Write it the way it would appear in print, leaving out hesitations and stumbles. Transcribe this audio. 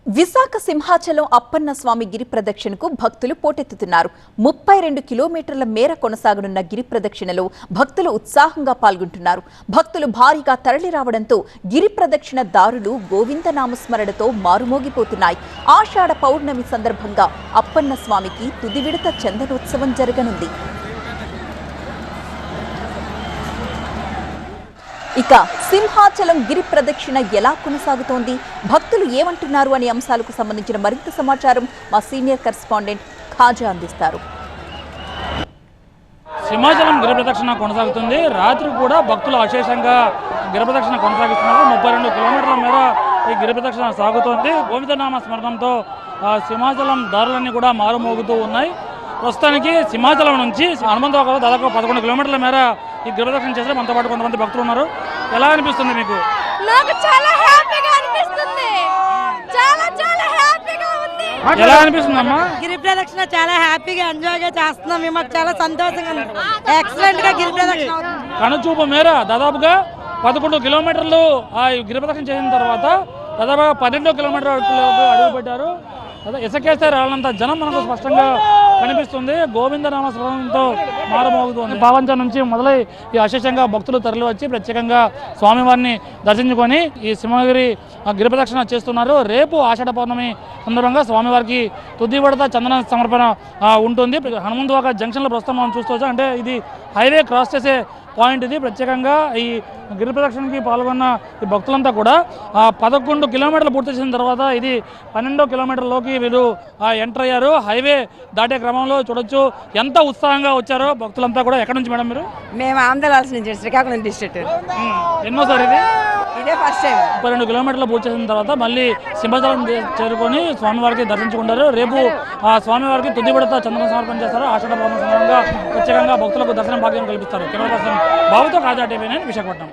విశాఖ సింహాచలం అప్పన్న స్వామి గిరి ప్రదక్షిణకు భక్తులు పోటెత్తుతున్నారు. 32 కిలోమీటర్ల మేర కొనసాగనున్న గిరి ప్రదక్షిణలో భక్తులు ఉత్సాహంగా పాల్గొంటున్నారు. భక్తులు భారీగా తరలిరావడంతో గిరి ప్రదక్షిణ దారులు గోవిందనామస్మరణతో మారుమోగిపోతున్నాయి. ఆషాఢ పౌర్ణమి సందర్భంగా అప్పన్న స్వామికి తుది విడత చందనోత్సవం జరగనుంది. ఇక సింహాచలం గిరి ప్రదక్షిణ ఎలా కొనసాగుతోంది, భక్తులు ఏమంటున్నారు అనే అంశాలకు సంబంధించిన మరింత సమాచారం మా సీనియర్ కరెస్పాండెంట్ ఖాజా అందిస్తారు. సింహాచలం గిరి ప్రదక్షిణ కొనసాగుతుంది. రాత్రి కూడా భక్తులు అశేషంగా గిరి ప్రదక్షిణ కొనసాగిస్తున్నారు. 32 కిలోమీటర్ల మేర ఈ గిరి ప్రదక్షిణ సాగుతోంది. గోవిందనామ స్మరణంతో సింహాచలం దారులన్నీ కూడా మారుమోగుతూ ఉన్నాయి. ప్రస్తుతానికి సింహాచలం నుంచి హనుమంతవాక దాదాపు 11 కిలోమీటర్ల మేర ఈ గిరి ప్రదక్షిణ చేస్తే మనతో పాటు కొంతమంది భక్తులు ఉన్నారు. ఎలా అనిపిస్తుంది మీకు? నాకు చాలా హ్యాపీగా అనిపిస్తుంది. చాలా హ్యాపీగా ఉంది. ఎలా అనిపిస్తుంది అమ్మా? గిరి ప్రదక్షిణ చాలా హ్యాపీగా ఎంజాయ్ గా చేస్తున్నాం. మాకు చాలా సంతోషంగా ఉంది. ఎక్సలెంట్ గా గిరి ప్రదక్షిణ అవుతుంది. కనుచూపు మేర దాదాపుగా 11 కిలోమీటర్లు ఆ గిరి ప్రదక్షిణ చేసిన తర్వాత దాదాపుగా 12 కిలోమీటర్ల అడుగు పెట్టారు. ఇసుకేస్తే రాళ్ళంత జనం మనకు స్పష్టంగా కనిపిస్తుంది. గోవిందనామ స్మరణంతో మారుమోగుతుంది. పావంచం నుంచి మొదలై ఈ అశేషంగా భక్తులు తరలి వచ్చి ప్రత్యేకంగా స్వామివారిని దర్శించుకొని ఈ సింహగిరి గిరి ప్రదక్షిణ చేస్తున్నారు. రేపు ఆషాఢ పౌర్ణమి సందర్భంగా స్వామివారికి తుది విడత చందన సమర్పణ ఉంటుంది. హనుమంతవాక జంక్షన్లో ప్రస్తుతం మనం చూస్తూ అంటే ఇది హైవే క్రాస్ చేసే పాయింట్. ఇది ప్రత్యేకంగా ఈ గిరి ప్రదక్షిణకి పాల్గొన్న ఈ భక్తులంతా కూడా 11 కిలోమీటర్లు పూర్తి చేసిన తర్వాత ఇది 12వ కిలోమీటర్లోకి వీరు ఎంటర్ అయ్యారు. హైవే దాటే క్రమంలో చూడొచ్చు ఎంత ఉత్సాహంగా వచ్చారో భక్తులంతా కూడా. ఎక్కడి నుంచి మేడం మీరు? మేము ఆంధ్రప్రదేశ్ నుంచి, శ్రీకాకుళం డిస్ట్రిక్ట్. ఎన్నోసారి ఇది? ఇదే ఫస్ట్ టైం. 32 కిలోమీటర్లు పూర్తి చేసిన తర్వాత మళ్ళీ సింహాచలం చేరుకొని స్వామివారికి దర్శించుకుంటారు. రేపు స్వామివారికి తుది విడత చంద్ర సమర్పణ చేస్తారు. ఆషాఢ పౌర్ణమి సందర్భంగా ప్రత్యేకంగా భక్తులకు దర్శనం భాగ్యం కల్పిస్తారు. కెమెరా పర్సన్ బాబుతో ఖాజా టీవీ 9 విశాఖపట్నం.